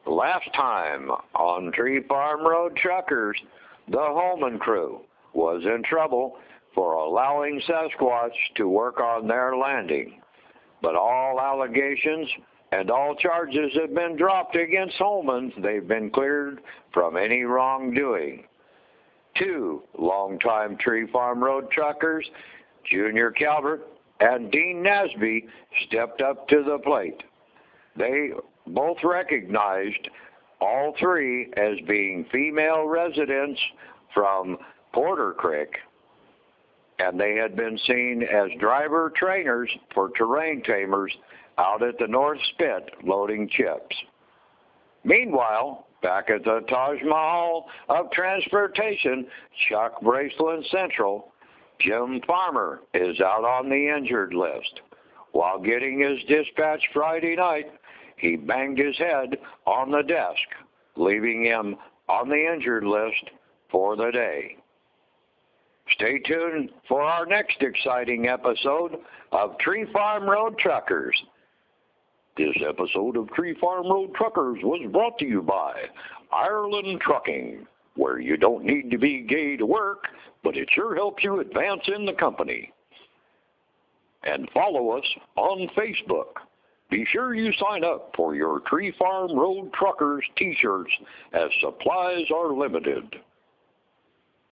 Last time on Tree Farm Road Truckers, the Holman crew was in trouble for allowing Sasquatch to work on their landing. But all allegations and all charges have been dropped against Holman. They've been cleared from any wrongdoing. Two longtime Tree Farm Road Truckers, Junior Calvert and Dean Nasby, stepped up to the plate. They both recognized all three as being female residents from Porter Creek, and they had been seen as driver trainers for terrain tamers out at the North Spit loading chips. Meanwhile, back at the Taj Mahal of Transportation, Chuck Braceland Central, Jim Farmer is out on the injured list. While getting his dispatch Friday night, he banged his head on the desk, leaving him on the injured list for the day. Stay tuned for our next exciting episode of Tree Farm Road Truckers. This episode of Tree Farm Road Truckers was brought to you by Ireland Trucking, where you don't need to be gay to work, but it sure helps you advance in the company. And follow us on Facebook. Be sure you sign up for your Tree Farm Road Truckers t-shirts as supplies are limited.